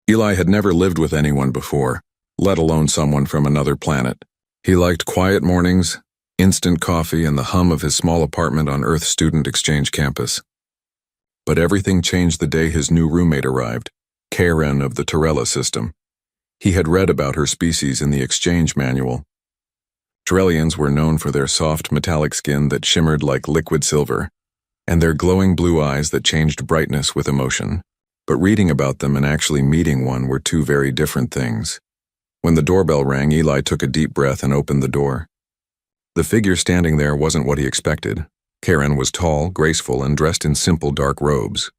Eli had never lived with anyone before, let alone someone from another planet. He liked quiet mornings, instant coffee, and the hum of his small apartment on Earth Student Exchange campus. But everything changed the day his new roommate arrived, Karen of the Torella system. He had read about her species in the exchange manual. Torellians were known for their soft metallic skin that shimmered like liquid silver, and their glowing blue eyes that changed brightness with emotion. But reading about them and actually meeting one were two very different things. When the doorbell rang, Eli took a deep breath and opened the door. The figure standing there wasn't what he expected. Karen was tall, graceful, and dressed in simple dark robes.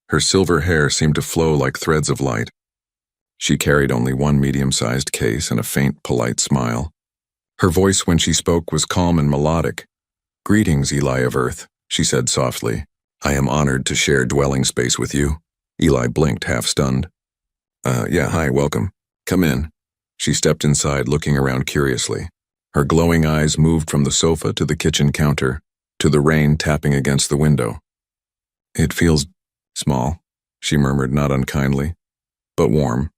Her silver hair seemed to flow like threads of light. She carried only one medium-sized case and a faint, polite smile. Her voice when she spoke was calm and melodic. "Greetings, Eli of Earth," she said softly. "I am honored to share dwelling space with you." Eli blinked, half stunned. Yeah, hi, welcome. Come in." She stepped inside, looking around curiously. Her glowing eyes moved from the sofa to the kitchen counter, to the rain tapping against the window. "It feels small," she murmured, not unkindly, "but warm."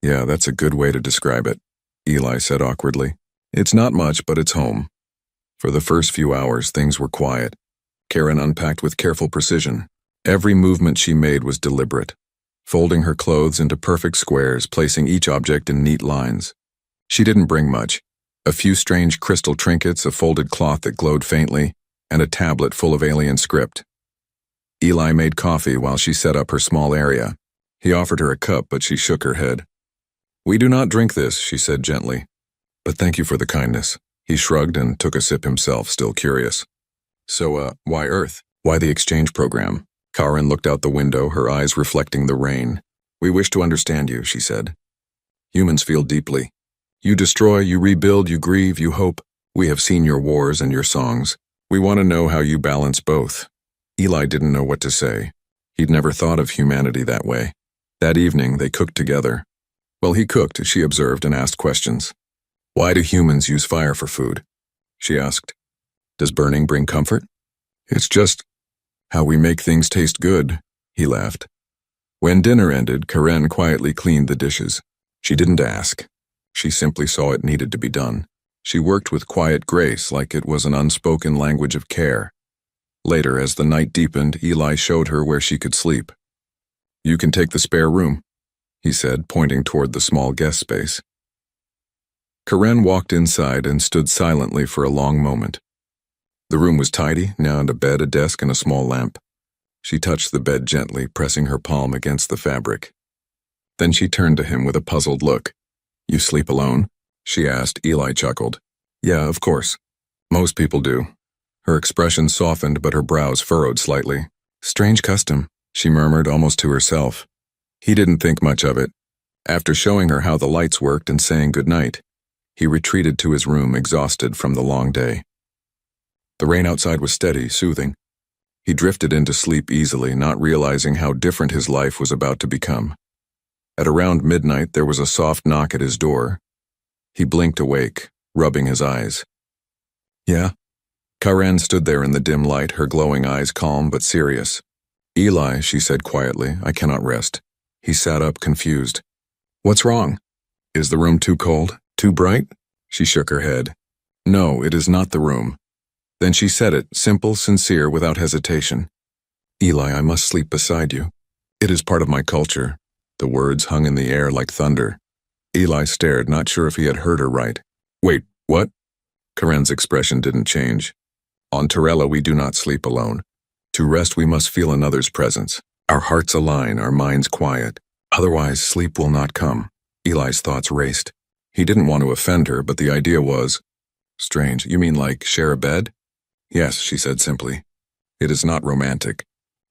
"Yeah, that's a good way to describe it," Eli said awkwardly. "It's not much, but it's home." For the first few hours, things were quiet. Karen unpacked with careful precision. Every movement she made was deliberate, folding her clothes into perfect squares, placing each object in neat lines. She didn't bring much. A few strange crystal trinkets, a folded cloth that glowed faintly, and a tablet full of alien script. Eli made coffee while she set up her small area. He offered her a cup, but she shook her head. "We do not drink this," she said gently. "But thank you for the kindness." He shrugged and took a sip himself, still curious. "So, why Earth? Why the exchange program?" Karen looked out the window, her eyes reflecting the rain. "We wish to understand you," she said. "Humans feel deeply. You destroy, you rebuild, you grieve, you hope. We have seen your wars and your songs. We want to know how you balance both." Eli didn't know what to say. He'd never thought of humanity that way. That evening, they cooked together. Well, he cooked, she observed, and asked questions. "Why do humans use fire for food?" she asked. "Does burning bring comfort?" "It's just how we make things taste good," he laughed. When dinner ended, Karen quietly cleaned the dishes. She didn't ask. She simply saw it needed to be done. She worked with quiet grace, like it was an unspoken language of care. Later, as the night deepened, Eli showed her where she could sleep. "You can take the spare room," he said, pointing toward the small guest space. Karen walked inside and stood silently for a long moment. The room was tidy, now had a bed, a desk, and a small lamp. She touched the bed gently, pressing her palm against the fabric. Then she turned to him with a puzzled look. "You sleep alone?" she asked. Eli chuckled. "Yeah, of course. Most people do." Her expression softened, but her brows furrowed slightly. "Strange custom," she murmured, almost to herself. He didn't think much of it. After showing her how the lights worked and saying goodnight, he retreated to his room, exhausted from the long day. The rain outside was steady, soothing. He drifted into sleep easily, not realizing how different his life was about to become. At around midnight, there was a soft knock at his door. He blinked awake, rubbing his eyes. "Yeah?" Karen stood there in the dim light, her glowing eyes calm but serious. "Eli," she said quietly, "I cannot rest." He sat up, confused. "What's wrong? Is the room too cold? Too bright?" She shook her head. "No, it is not the room." Then she said it, simple, sincere, without hesitation. "Eli, I must sleep beside you. It is part of my culture." The words hung in the air like thunder. Eli stared, not sure if he had heard her right. "Wait, what?" Karen's expression didn't change. "On Torella, we do not sleep alone. To rest, we must feel another's presence. Our hearts align, our minds quiet. Otherwise, sleep will not come." Eli's thoughts raced. He didn't want to offend her, but the idea was strange. "You mean like share a bed?" "Yes," she said simply. "It is not romantic.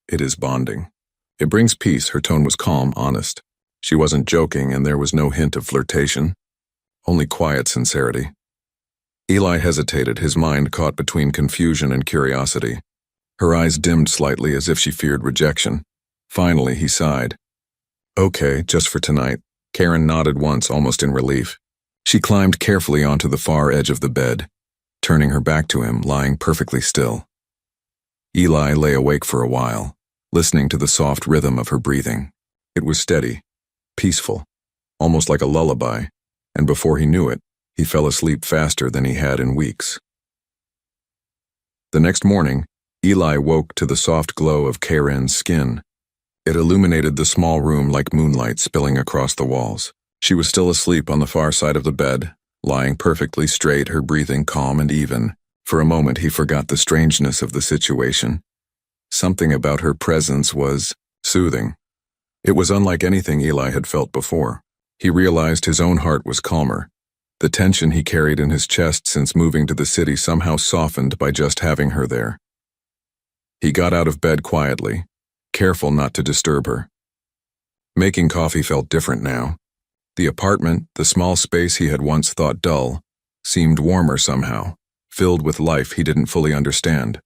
It is bonding. It brings peace." Her tone was calm, honest. She wasn't joking, and there was no hint of flirtation. Only quiet sincerity. Eli hesitated, his mind caught between confusion and curiosity. Her eyes dimmed slightly as if she feared rejection. Finally, he sighed. "Okay, just for tonight." Karen nodded once, almost in relief. She climbed carefully onto the far edge of the bed, turning her back to him, lying perfectly still. Eli lay awake for a while, listening to the soft rhythm of her breathing. It was steady, peaceful, almost like a lullaby, and before he knew it, he fell asleep faster than he had in weeks. The next morning, Eli woke to the soft glow of Karen's skin. It illuminated the small room like moonlight spilling across the walls. She was still asleep on the far side of the bed, lying perfectly straight, her breathing calm and even. For a moment he forgot the strangeness of the situation. Something about her presence was soothing. It was unlike anything Eli had felt before. He realized his own heart was calmer. The tension he carried in his chest since moving to the city somehow softened by just having her there. He got out of bed quietly, careful not to disturb her. Making coffee felt different now. The apartment, the small space he had once thought dull, seemed warmer somehow, filled with life he didn't fully understand.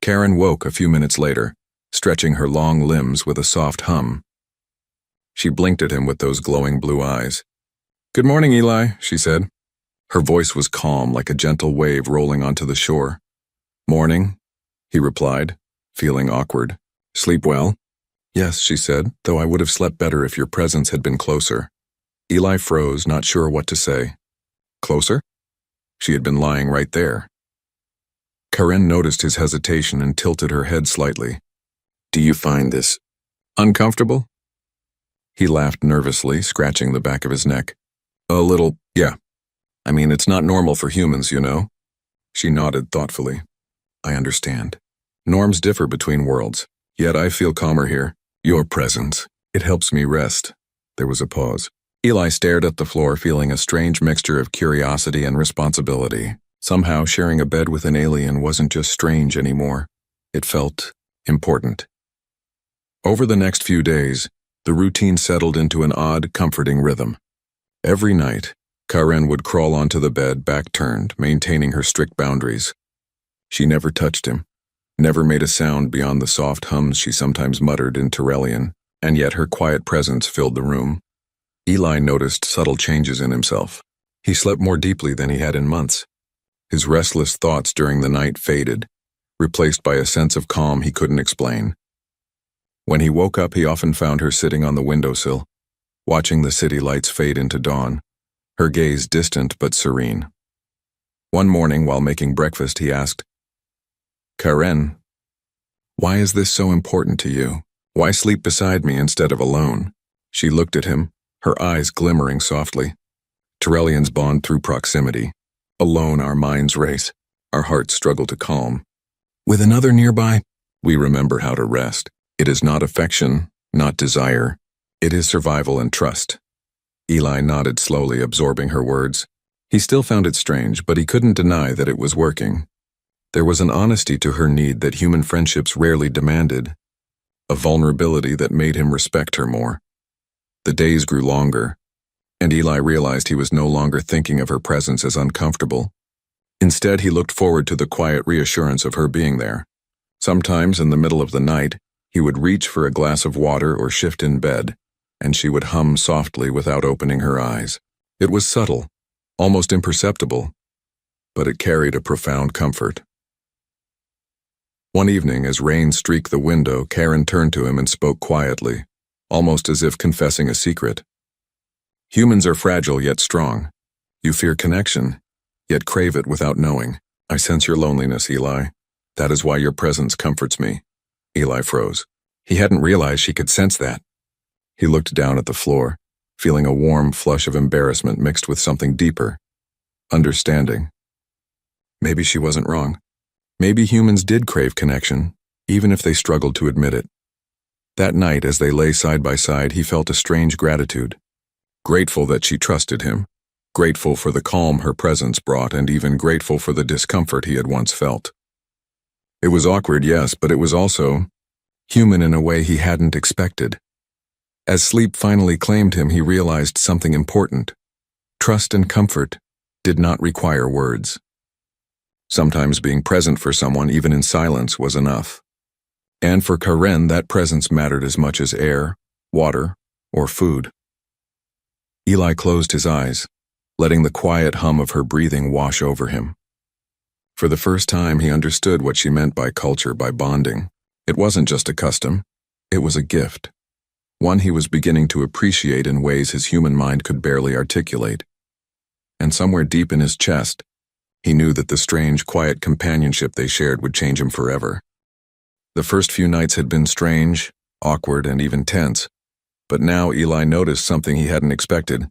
Karen woke a few minutes later, stretching her long limbs with a soft hum. She blinked at him with those glowing blue eyes. "Good morning, Eli," she said. Her voice was calm like a gentle wave rolling onto the shore. "Morning," he replied, feeling awkward. "Sleep well?" "Yes," she said, "though I would have slept better if your presence had been closer." Eli froze, not sure what to say. Closer? She had been lying right there. Karen noticed his hesitation and tilted her head slightly. "Do you find this uncomfortable?" He laughed nervously, scratching the back of his neck. "A little, yeah. I mean, it's not normal for humans, you know." She nodded thoughtfully. "I understand. Norms differ between worlds, yet I feel calmer here. Your presence, it helps me rest." There was a pause. Eli stared at the floor, feeling a strange mixture of curiosity and responsibility. Somehow, sharing a bed with an alien wasn't just strange anymore. It felt important. Over the next few days, the routine settled into an odd, comforting rhythm. Every night, Karen would crawl onto the bed, back turned, maintaining her strict boundaries. She never touched him, never made a sound beyond the soft hums she sometimes muttered in Tyrellian, and yet her quiet presence filled the room. Eli noticed subtle changes in himself. He slept more deeply than he had in months. His restless thoughts during the night faded, replaced by a sense of calm he couldn't explain. When he woke up, he often found her sitting on the windowsill, watching the city lights fade into dawn, her gaze distant but serene. One morning, while making breakfast, he asked, "Karen, why is this so important to you? Why sleep beside me instead of alone?" She looked at him, her eyes glimmering softly. Tyrellians bond through proximity. Alone, our minds race, our hearts struggle to calm. With another nearby, we remember how to rest. It is not affection, not desire. It is survival and trust. Eli nodded slowly, absorbing her words. He still found it strange, but he couldn't deny that it was working. There was an honesty to her need that human friendships rarely demanded, a vulnerability that made him respect her more. The days grew longer, and Eli realized he was no longer thinking of her presence as uncomfortable. Instead, he looked forward to the quiet reassurance of her being there. Sometimes, in the middle of the night, he would reach for a glass of water or shift in bed, and she would hum softly without opening her eyes. It was subtle, almost imperceptible, but it carried a profound comfort. One evening, as rain streaked the window, Karen turned to him and spoke quietly, almost as if confessing a secret. "Humans are fragile yet strong. You fear connection, yet crave it without knowing. I sense your loneliness, Eli. That is why your presence comforts me." Eli froze. He hadn't realized she could sense that. He looked down at the floor, feeling a warm flush of embarrassment mixed with something deeper. Understanding. Maybe she wasn't wrong. Maybe humans did crave connection, even if they struggled to admit it. That night, as they lay side by side, he felt a strange gratitude. Grateful that she trusted him, grateful for the calm her presence brought, and even grateful for the discomfort he had once felt. It was awkward, yes, but it was also human in a way he hadn't expected. As sleep finally claimed him, he realized something important. Trust and comfort did not require words. Sometimes being present for someone, even in silence, was enough. And for Karen, that presence mattered as much as air, water, or food. Eli closed his eyes, letting the quiet hum of her breathing wash over him. For the first time, he understood what she meant by culture, by bonding. It wasn't just a custom, it was a gift. one he was beginning to appreciate in ways his human mind could barely articulate. And somewhere deep in his chest, he knew that the strange, quiet companionship they shared would change him forever. The first few nights had been strange, awkward, and even tense, but now Eli noticed something he hadn't expected.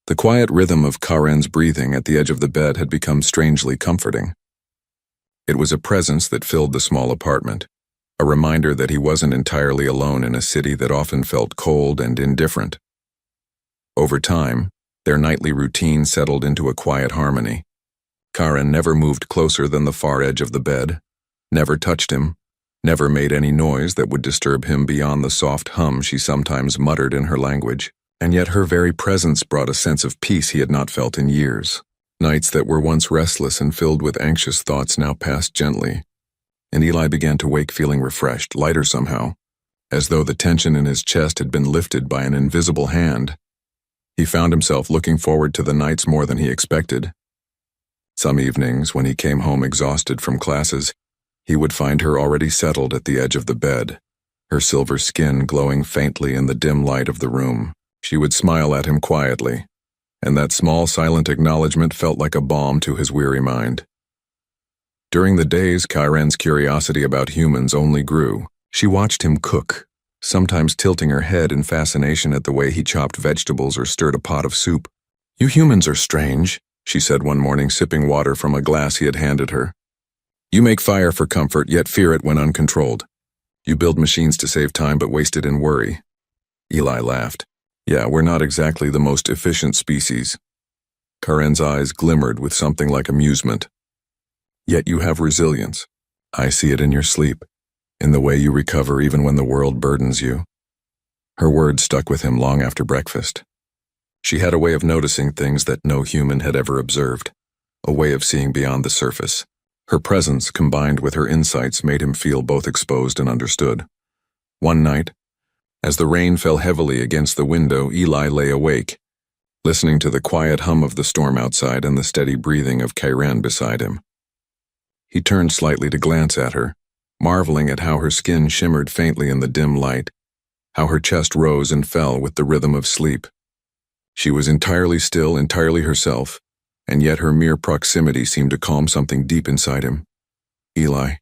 The quiet rhythm of Karen's breathing at the edge of the bed had become strangely comforting. It was a presence that filled the small apartment, a reminder that he wasn't entirely alone in a city that often felt cold and indifferent. Over time, their nightly routine settled into a quiet harmony. Karen never moved closer than the far edge of the bed, never touched him, never made any noise that would disturb him beyond the soft hum she sometimes muttered in her language, and yet her very presence brought a sense of peace he had not felt in years. Nights that were once restless and filled with anxious thoughts now passed gently, and Eli began to wake feeling refreshed, lighter somehow, as though the tension in his chest had been lifted by an invisible hand. He found himself looking forward to the nights more than he expected. Some evenings, when he came home exhausted from classes, he would find her already settled at the edge of the bed, her silver skin glowing faintly in the dim light of the room. She would smile at him quietly, and that small silent acknowledgement felt like a balm to his weary mind. During the days, Kyren's curiosity about humans only grew. She watched him cook, sometimes tilting her head in fascination at the way he chopped vegetables or stirred a pot of soup. "You humans are strange," she said one morning, sipping water from a glass he had handed her. "You make fire for comfort, yet fear it when uncontrolled. You build machines to save time but waste it in worry." Eli laughed. "Yeah, we're not exactly the most efficient species." Karen's eyes glimmered with something like amusement. "Yet you have resilience. I see it in your sleep, in the way you recover even when the world burdens you." Her words stuck with him long after breakfast. She had a way of noticing things that no human had ever observed, a way of seeing beyond the surface. Her presence, combined with her insights, made him feel both exposed and understood. One night, as the rain fell heavily against the window, Eli lay awake, listening to the quiet hum of the storm outside and the steady breathing of Karen beside him. He turned slightly to glance at her, marveling at how her skin shimmered faintly in the dim light, how her chest rose and fell with the rhythm of sleep. She was entirely still, entirely herself, and yet her mere proximity seemed to calm something deep inside him. "Eli,"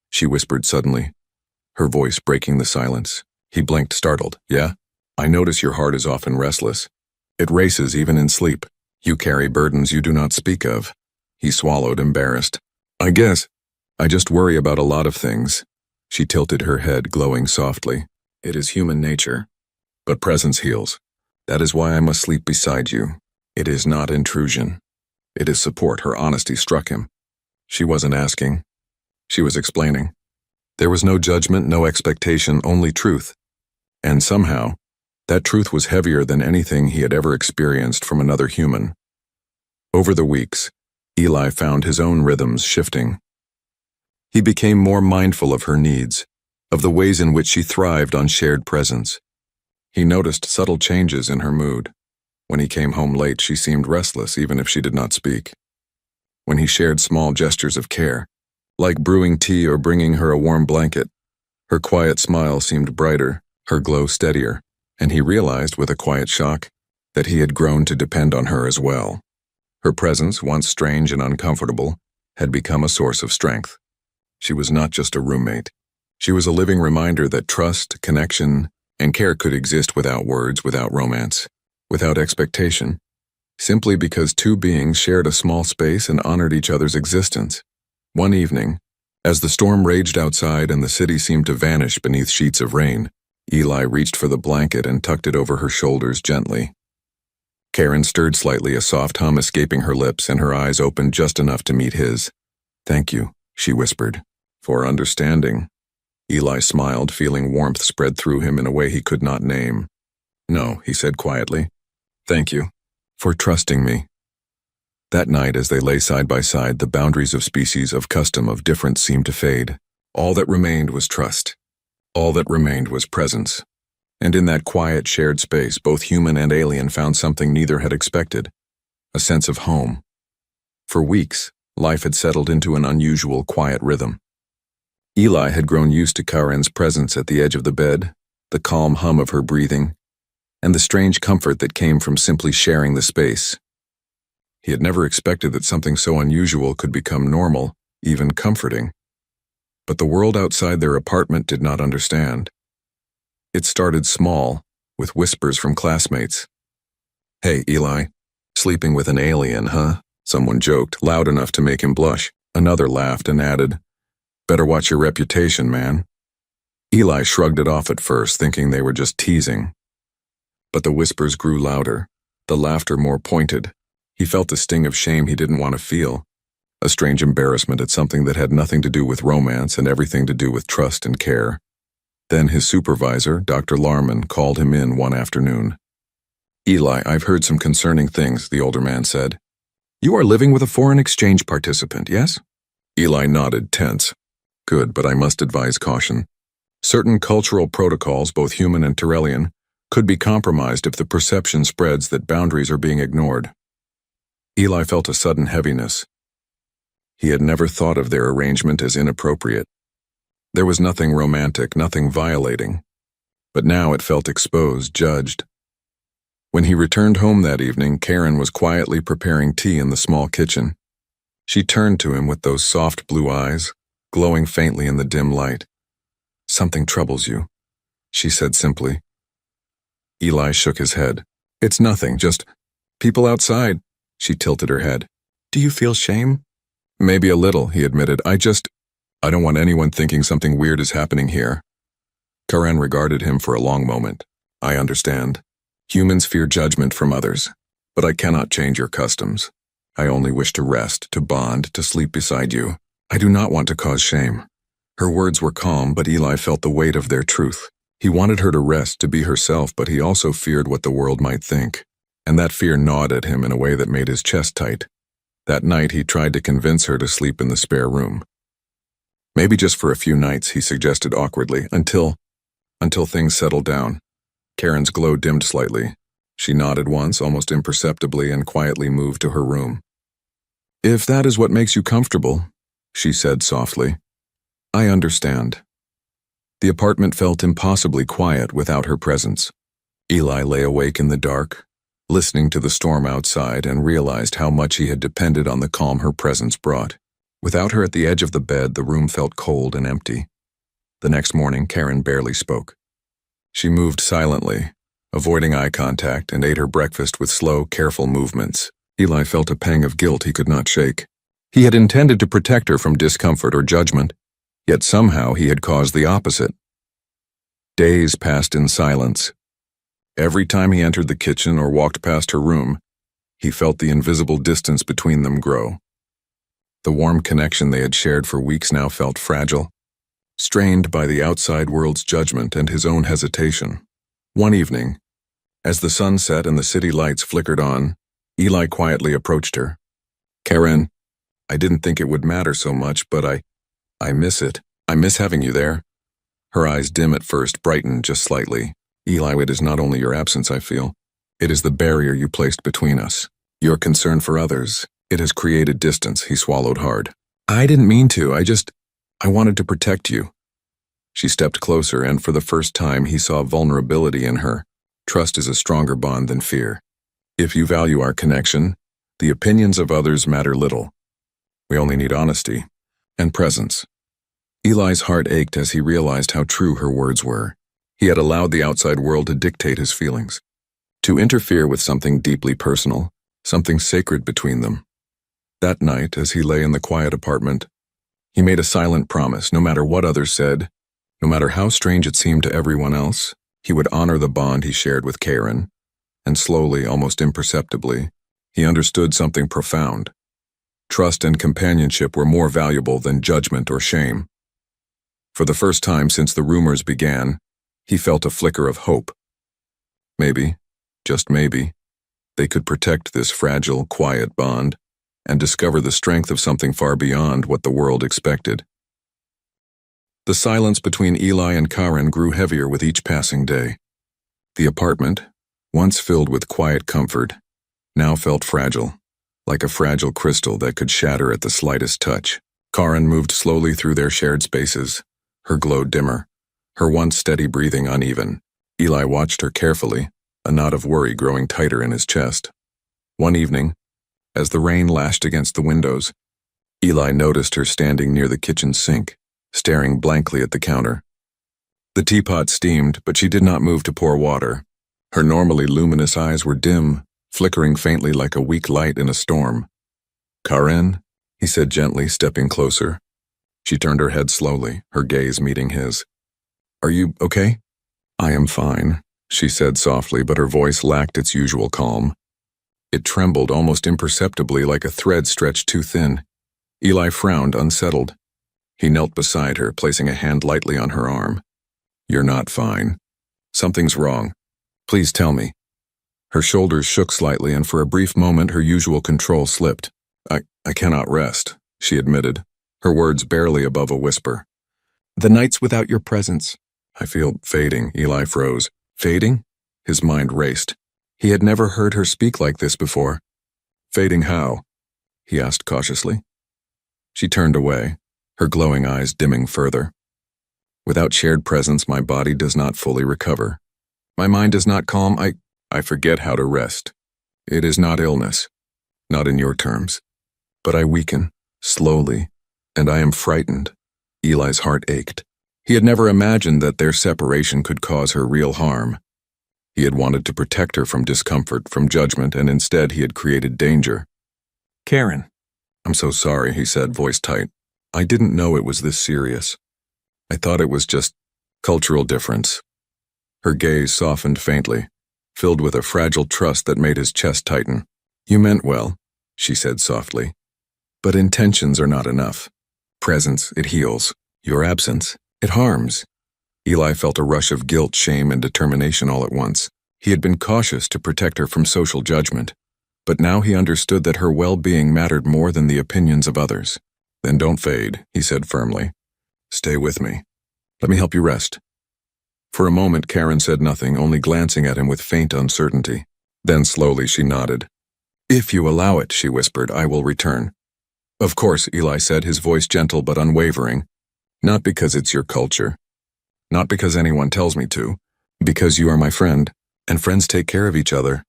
she whispered suddenly, her voice breaking the silence. He blinked, startled. "Yeah? I notice your heart is often restless. It races even in sleep. You carry burdens you do not speak of." He swallowed, embarrassed. I just worry about a lot of things." She tilted her head, glowing softly. "It is human nature. But presence heals. That is why I must sleep beside you. It is not intrusion. It is support." Her honesty struck him. She wasn't asking. She was explaining. There was no judgment, no expectation, only truth. And somehow, that truth was heavier than anything he had ever experienced from another human. Over the weeks, Eli found his own rhythms shifting. He became more mindful of her needs, of the ways in which she thrived on shared presence. He noticed subtle changes in her mood. When he came home late, she seemed restless, even if she did not speak. When he shared small gestures of care, like brewing tea or bringing her a warm blanket, her quiet smile seemed brighter, her glow steadier, and he realized with a quiet shock that he had grown to depend on her as well. Her presence, once strange and uncomfortable, had become a source of strength. She was not just a roommate. She was a living reminder that trust, connection, and care could exist without words, without romance, without expectation, simply because two beings shared a small space and honored each other's existence. One evening, as the storm raged outside and the city seemed to vanish beneath sheets of rain, Eli reached for the blanket and tucked it over her shoulders gently. Karen stirred slightly, a soft hum escaping her lips, and her eyes opened just enough to meet his. "Thank you," she whispered, "for understanding." Eli smiled, feeling warmth spread through him in a way he could not name. "No," he said quietly. "Thank you for trusting me." That night, as they lay side by side, the boundaries of species, of custom, of difference seemed to fade. All that remained was trust. All that remained was presence. And in that quiet, shared space, both human and alien found something neither had expected, a sense of home. For weeks, life had settled into an unusual, quiet rhythm. Eli had grown used to Karen's presence at the edge of the bed, the calm hum of her breathing, and the strange comfort that came from simply sharing the space. He had never expected that something so unusual could become normal, even comforting. But the world outside their apartment did not understand. It started small, with whispers from classmates. "Hey, Eli, sleeping with an alien, huh?" Someone joked, loud enough to make him blush. Another laughed and added, "Better watch your reputation, man." Eli shrugged it off at first, thinking they were just teasing. But the whispers grew louder, the laughter more pointed. He felt the sting of shame he didn't want to feel, a strange embarrassment at something that had nothing to do with romance and everything to do with trust and care. Then his supervisor, Dr. Larman, called him in one afternoon. "Eli, I've heard some concerning things," the older man said. "You are living with a foreign exchange participant, yes?" Eli nodded, tense. "Good, but I must advise caution. Certain cultural protocols, both human and Tyrellian, could be compromised if the perception spreads that boundaries are being ignored." Eli felt a sudden heaviness. He had never thought of their arrangement as inappropriate. There was nothing romantic, nothing violating. But now it felt exposed, judged. When he returned home that evening, Karen was quietly preparing tea in the small kitchen. She turned to him with those soft blue eyes, glowing faintly in the dim light. "Something troubles you," she said simply. Eli shook his head. "It's nothing, just people outside." She tilted her head. "Do you feel shame?" "Maybe a little," he admitted. I don't want anyone thinking something weird is happening here." Karen regarded him for a long moment. "I understand. Humans fear judgment from others, but I cannot change your customs. I only wish to rest, to bond, to sleep beside you. I do not want to cause shame." Her words were calm, but Eli felt the weight of their truth. He wanted her to rest, to be herself, but he also feared what the world might think. And that fear gnawed at him in a way that made his chest tight. That night he tried to convince her to sleep in the spare room. "Maybe just for a few nights," he suggested awkwardly, until things settled down. Karen's glow dimmed slightly. She nodded once, almost imperceptibly, and quietly moved to her room. "If that is what makes you comfortable," she said softly, "I understand." The apartment felt impossibly quiet without her presence. Eli lay awake in the dark, listening to the storm outside, and realized how much he had depended on the calm her presence brought. Without her at the edge of the bed, the room felt cold and empty. The next morning, Karen barely spoke. She moved silently, avoiding eye contact, and ate her breakfast with slow, careful movements. Eli felt a pang of guilt he could not shake. He had intended to protect her from discomfort or judgment, yet somehow he had caused the opposite. Days passed in silence. Every time he entered the kitchen or walked past her room, he felt the invisible distance between them grow. The warm connection they had shared for weeks now felt fragile, strained by the outside world's judgment and his own hesitation. One evening, as the sun set and the city lights flickered on, Eli quietly approached her. "Karen, I didn't think it would matter so much, but I miss it. I miss having you there." Her eyes, dim at first, brightened just slightly. "Eli, it is not only your absence I feel. It is the barrier you placed between us. Your concern for others. It has created distance." He swallowed hard. "I didn't mean to. I wanted to protect you." She stepped closer, and for the first time he saw vulnerability in her. Trust is a stronger bond than fear. "If you value our connection, the opinions of others matter little. We only need honesty and presence." Eli's heart ached as he realized how true her words were. He had allowed the outside world to dictate his feelings, to interfere with something deeply personal, something sacred between them. That night, as he lay in the quiet apartment, he made a silent promise. No matter what others said, no matter how strange it seemed to everyone else, he would honor the bond he shared with Karen. And slowly, almost imperceptibly, he understood something profound. Trust and companionship were more valuable than judgment or shame. For the first time since the rumors began, he felt a flicker of hope. Maybe, just maybe, they could protect this fragile, quiet bond and discover the strength of something far beyond what the world expected. The silence between Eli and Karen grew heavier with each passing day. The apartment, once filled with quiet comfort, now felt fragile, like a fragile crystal that could shatter at the slightest touch. Karen moved slowly through their shared spaces, her glow dimmer, her once steady breathing uneven. Eli watched her carefully, a knot of worry growing tighter in his chest. One evening, as the rain lashed against the windows, Eli noticed her standing near the kitchen sink, staring blankly at the counter. The teapot steamed, but she did not move to pour water. Her normally luminous eyes were dim, flickering faintly like a weak light in a storm. "Karen?" he said gently, stepping closer. She turned her head slowly, her gaze meeting his. "Are you okay?" "I am fine," she said softly, but her voice lacked its usual calm. It trembled almost imperceptibly like a thread stretched too thin. Eli frowned, unsettled. He knelt beside her, placing a hand lightly on her arm. "You're not fine. Something's wrong. Please tell me." Her shoulders shook slightly, and for a brief moment her usual control slipped. I cannot rest," she admitted, her words barely above a whisper. "The nights without your presence." "I feel fading," Eli froze. "Fading?" His mind raced. He had never heard her speak like this before. "Fading how?" he asked cautiously. She turned away, her glowing eyes dimming further. "Without shared presence, my body does not fully recover. My mind is not calm. I forget how to rest. It is not illness, not in your terms. But I weaken, slowly, and I am frightened." Eli's heart ached. He had never imagined that their separation could cause her real harm. He had wanted to protect her from discomfort, from judgment, and instead he had created danger. "Karen." "I'm so sorry," he said, voice tight. "I didn't know it was this serious. I thought it was just cultural difference." Her gaze softened faintly, filled with a fragile trust that made his chest tighten. "You meant well," she said softly. "But intentions are not enough. Presence, it heals. Your absence, it harms." Eli felt a rush of guilt, shame, and determination all at once. He had been cautious to protect her from social judgment, but now he understood that her well-being mattered more than the opinions of others. "Then don't fade," he said firmly. "Stay with me. Let me help you rest." For a moment, Karen said nothing, only glancing at him with faint uncertainty. Then slowly she nodded. "If you allow it," she whispered, "I will return." "Of course," Eli said, his voice gentle but unwavering. "Not because it's your culture. Not because anyone tells me to. Because you are my friend, and friends take care of each other."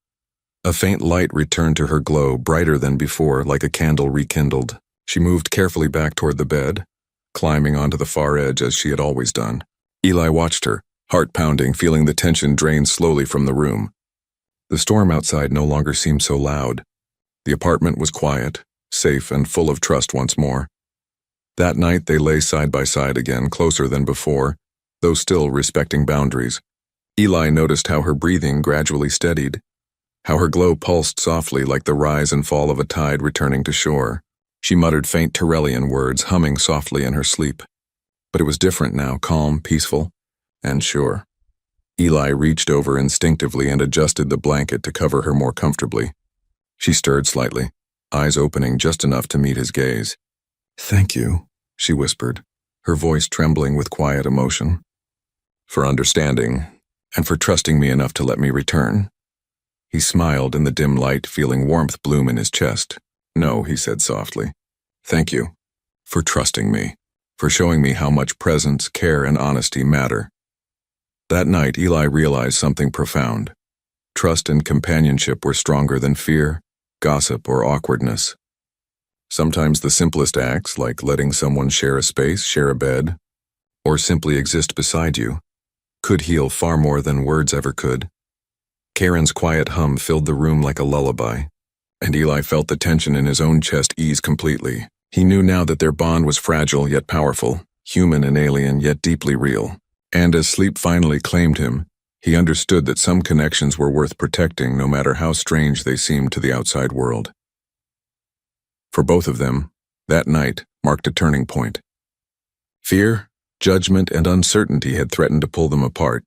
A faint light returned to her glow, brighter than before, like a candle rekindled. She moved carefully back toward the bed, climbing onto the far edge as she had always done. Eli watched her, heart pounding, feeling the tension drain slowly from the room. The storm outside no longer seemed so loud. The apartment was quiet, safe, and full of trust once more. That night they lay side by side again, closer than before, though still respecting boundaries. Eli noticed how her breathing gradually steadied, how her glow pulsed softly like the rise and fall of a tide returning to shore. She muttered faint Tyrellian words, humming softly in her sleep. But it was different now, calm, peaceful, and sure. Eli reached over instinctively and adjusted the blanket to cover her more comfortably. She stirred slightly, eyes opening just enough to meet his gaze. "Thank you," she whispered, her voice trembling with quiet emotion. "For understanding, and for trusting me enough to let me return." He smiled in the dim light, feeling warmth bloom in his chest. "No," he said softly. "Thank you. For trusting me. For showing me how much presence, care, and honesty matter." That night, Eli realized something profound. Trust and companionship were stronger than fear, gossip, or awkwardness. Sometimes the simplest acts, like letting someone share a space, share a bed, or simply exist beside you, could heal far more than words ever could. Karen's quiet hum filled the room like a lullaby, and Eli felt the tension in his own chest ease completely. He knew now that their bond was fragile yet powerful, human and alien yet deeply real. And as sleep finally claimed him, he understood that some connections were worth protecting no matter how strange they seemed to the outside world. For both of them, that night marked a turning point. Fear, judgment, and uncertainty had threatened to pull them apart,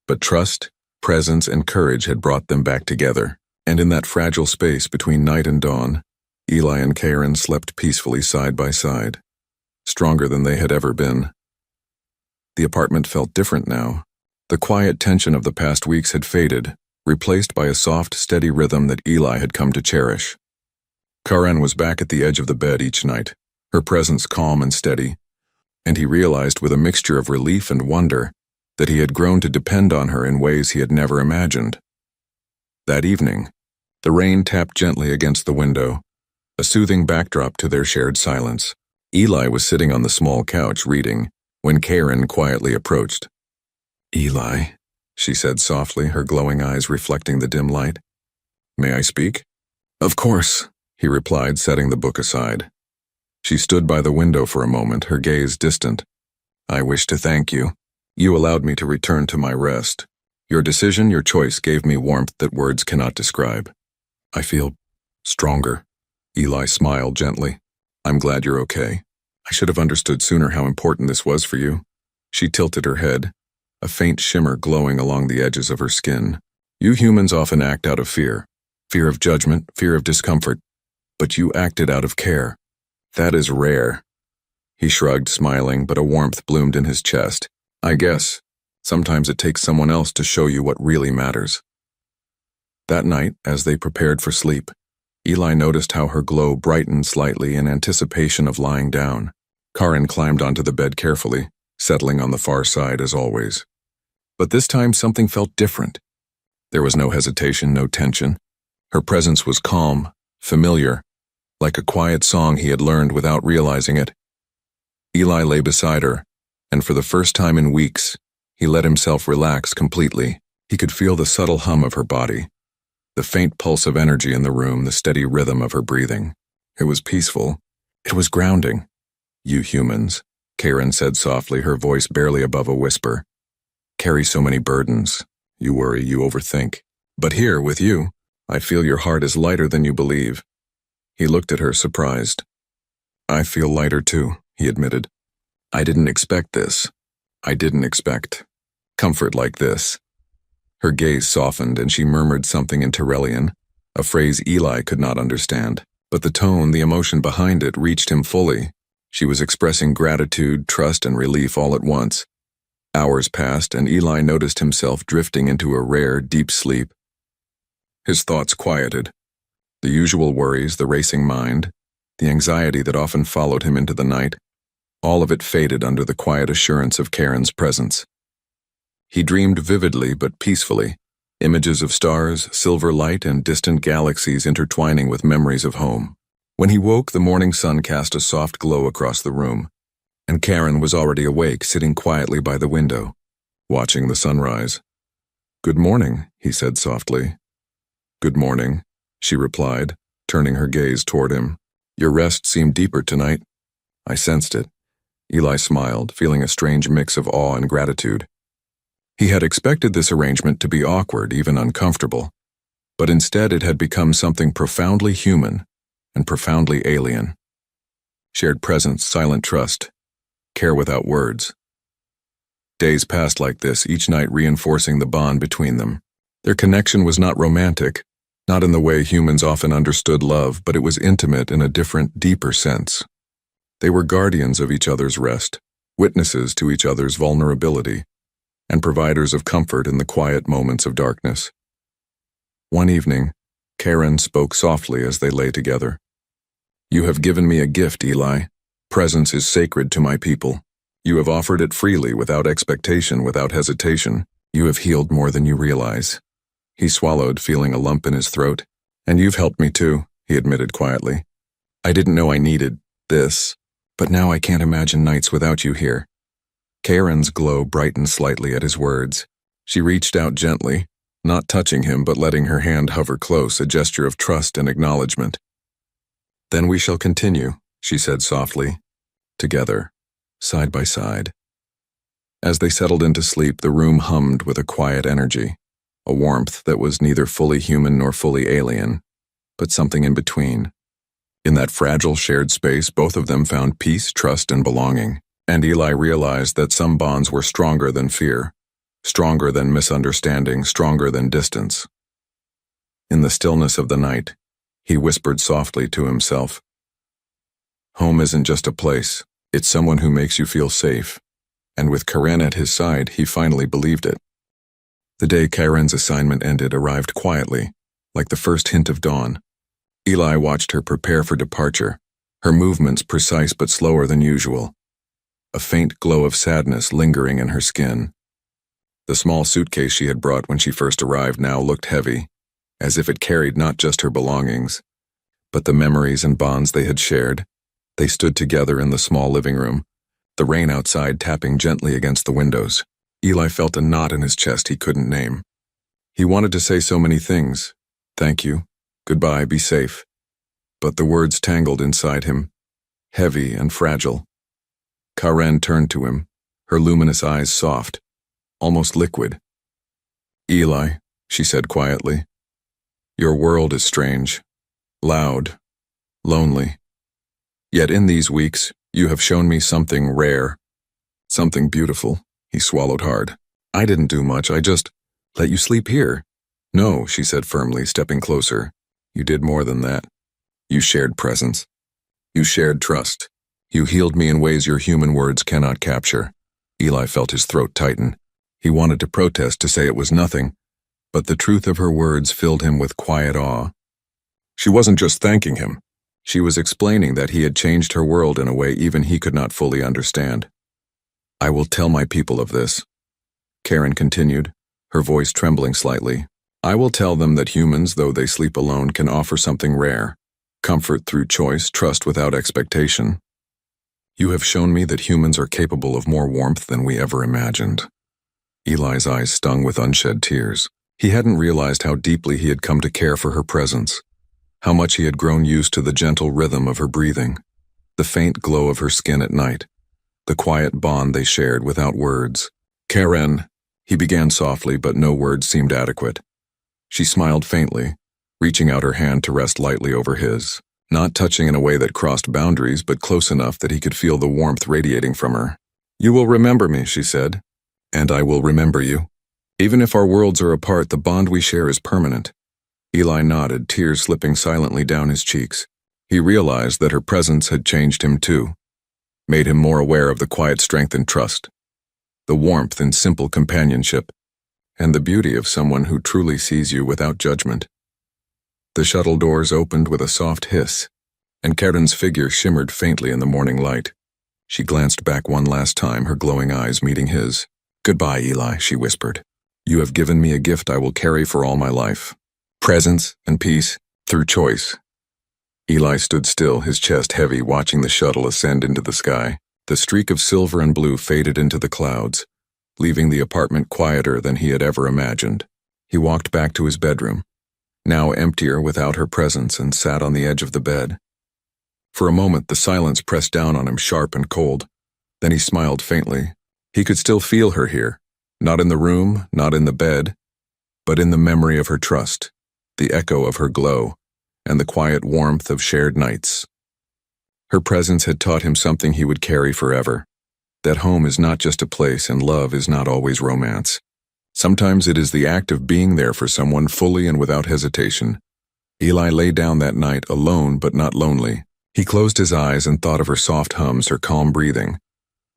but trust, presence, and courage had brought them back together. And in that fragile space between night and dawn, Eli and Karen slept peacefully side by side, stronger than they had ever been. The apartment felt different now. The quiet tension of the past weeks had faded, replaced by a soft, steady rhythm that Eli had come to cherish. Karen was back at the edge of the bed each night, her presence calm and steady, and he realized with a mixture of relief and wonder that he had grown to depend on her in ways he had never imagined. That evening, the rain tapped gently against the window, a soothing backdrop to their shared silence. Eli was sitting on the small couch reading when Karen quietly approached. "Eli," she said softly, her glowing eyes reflecting the dim light. "May I speak?" "Of course," he replied, setting the book aside. She stood by the window for a moment, her gaze distant. "I wish to thank you. You allowed me to return to my rest. Your decision, your choice gave me warmth that words cannot describe. I feel stronger." Eli smiled gently. "I'm glad you're okay. I should have understood sooner how important this was for you." She tilted her head, a faint shimmer glowing along the edges of her skin. "You humans often act out of fear. Fear of judgment, fear of discomfort. But you acted out of care. That is rare." He shrugged, smiling, but a warmth bloomed in his chest. "I guess sometimes it takes someone else to show you what really matters." That night, as they prepared for sleep, Eli noticed how her glow brightened slightly in anticipation of lying down. Karen climbed onto the bed carefully, settling on the far side as always. But this time something felt different. There was no hesitation, no tension. Her presence was calm, familiar, like a quiet song he had learned without realizing it. Eli lay beside her, and for the first time in weeks, he let himself relax completely. He could feel the subtle hum of her body, the faint pulse of energy in the room, the steady rhythm of her breathing. It was peaceful. It was grounding. "You humans," Karen said softly, her voice barely above a whisper, "carry so many burdens. You worry, you overthink. But here, with you, I feel your heart is lighter than you believe." He looked at her, surprised. "I feel lighter too," he admitted. "I didn't expect this. I didn't expect comfort like this." Her gaze softened and she murmured something in Tyrellian, a phrase Eli could not understand. But the tone, the emotion behind it, reached him fully. She was expressing gratitude, trust, and relief all at once. Hours passed and Eli noticed himself drifting into a rare, deep sleep. His thoughts quieted. The usual worries, the racing mind, the anxiety that often followed him into the night, all of it faded under the quiet assurance of Karen's presence. He dreamed vividly but peacefully, images of stars, silver light, and distant galaxies intertwining with memories of home. When he woke, the morning sun cast a soft glow across the room, and Karen was already awake, sitting quietly by the window, watching the sunrise. "Good morning," he said softly. "Good morning," she replied, turning her gaze toward him. "Your rest seemed deeper tonight." "I sensed it." Eli smiled, feeling a strange mix of awe and gratitude. He had expected this arrangement to be awkward, even uncomfortable, but instead it had become something profoundly human and profoundly alien. Shared presence, silent trust, care without words. Days passed like this, each night reinforcing the bond between them. Their connection was not romantic, not in the way humans often understood love, but it was intimate in a different, deeper sense. They were guardians of each other's rest, witnesses to each other's vulnerability, and providers of comfort in the quiet moments of darkness. One evening, Karen spoke softly as they lay together. "You have given me a gift, Eli. Presence is sacred to my people. You have offered it freely, without expectation, without hesitation. You have healed more than you realize." He swallowed, feeling a lump in his throat. "And you've helped me too," he admitted quietly. "I didn't know I needed this, but now I can't imagine nights without you here." Karen's glow brightened slightly at his words. She reached out gently, not touching him but letting her hand hover close, a gesture of trust and acknowledgement. "Then we shall continue," she said softly, "together, side by side." As they settled into sleep, the room hummed with a quiet energy, a warmth that was neither fully human nor fully alien, but something in between. In that fragile shared space, both of them found peace, trust, and belonging. And Eli realized that some bonds were stronger than fear, stronger than misunderstanding, stronger than distance. In the stillness of the night, he whispered softly to himself, "Home isn't just a place, it's someone who makes you feel safe." And with Karen at his side, he finally believed it. The day Karen's assignment ended arrived quietly, like the first hint of dawn. Eli watched her prepare for departure, her movements precise but slower than usual, a faint glow of sadness lingering in her skin. The small suitcase she had brought when she first arrived now looked heavy, as if it carried not just her belongings, but the memories and bonds they had shared. They stood together in the small living room, the rain outside tapping gently against the windows. Eli felt a knot in his chest he couldn't name. He wanted to say so many things. Thank you. Goodbye, be safe. But the words tangled inside him, heavy and fragile. Karen turned to him, her luminous eyes soft, almost liquid. Eli, she said quietly, your world is strange, loud, lonely. Yet in these weeks, you have shown me something rare, something beautiful. He swallowed hard. I didn't do much, I just let you sleep here. No, she said firmly, stepping closer. You did more than that. You shared presence. You shared trust. You healed me in ways your human words cannot capture. Eli felt his throat tighten. He wanted to protest, to say it was nothing, but the truth of her words filled him with quiet awe. She wasn't just thanking him. She was explaining that he had changed her world in a way even he could not fully understand. I will tell my people of this, Karen continued, her voice trembling slightly. I will tell them that humans, though they sleep alone, can offer something rare. Comfort through choice, trust without expectation. You have shown me that humans are capable of more warmth than we ever imagined. Eli's eyes stung with unshed tears. He hadn't realized how deeply he had come to care for her presence, how much he had grown used to the gentle rhythm of her breathing, the faint glow of her skin at night, the quiet bond they shared without words. Karen, he began softly, but no words seemed adequate. She smiled faintly, reaching out her hand to rest lightly over his, not touching in a way that crossed boundaries, but close enough that he could feel the warmth radiating from her. You will remember me, she said, and I will remember you. Even if our worlds are apart, the bond we share is permanent. Eli nodded, tears slipping silently down his cheeks. He realized that her presence had changed him too, made him more aware of the quiet strength and trust, the warmth and simple companionship, and the beauty of someone who truly sees you without judgment. The shuttle doors opened with a soft hiss, and Karen's figure shimmered faintly in the morning light. She glanced back one last time, her glowing eyes meeting his. Goodbye, Eli, she whispered. You have given me a gift I will carry for all my life. Presence and peace through choice. Eli stood still, his chest heavy, watching the shuttle ascend into the sky. The streak of silver and blue faded into the clouds, leaving the apartment quieter than he had ever imagined. He walked back to his bedroom, now emptier without her presence, and sat on the edge of the bed. For a moment, the silence pressed down on him, sharp and cold. Then he smiled faintly. He could still feel her here, not in the room, not in the bed, but in the memory of her trust, the echo of her glow, and the quiet warmth of shared nights. Her presence had taught him something he would carry forever, that home is not just a place and love is not always romance. Sometimes it is the act of being there for someone fully and without hesitation. Eli lay down that night, alone but not lonely. He closed his eyes and thought of her soft hums, her calm breathing,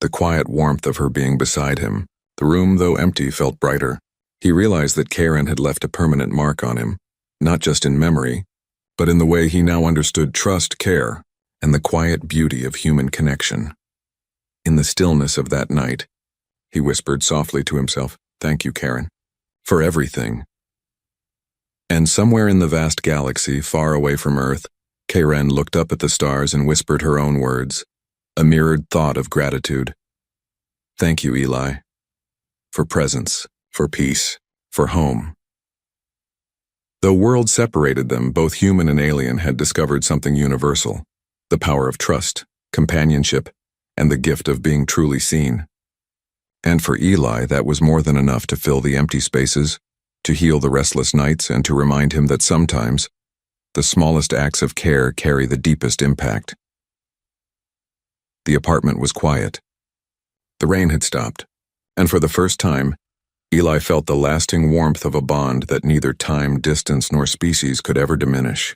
the quiet warmth of her being beside him. The room, though empty, felt brighter. He realized that Karen had left a permanent mark on him, not just in memory, but in the way he now understood trust, care, and the quiet beauty of human connection. In the stillness of that night, he whispered softly to himself, Thank you, Karen, for everything. And somewhere in the vast galaxy, far away from Earth, Karen looked up at the stars and whispered her own words, a mirrored thought of gratitude. Thank you, Eli, for presence, for peace, for home. Though worlds separated them, both human and alien had discovered something universal, the power of trust, companionship, and the gift of being truly seen. And for Eli, that was more than enough to fill the empty spaces, to heal the restless nights, and to remind him that sometimes the smallest acts of care carry the deepest impact. The apartment was quiet. The rain had stopped, and for the first time, Eli felt the lasting warmth of a bond that neither time, distance, nor species could ever diminish.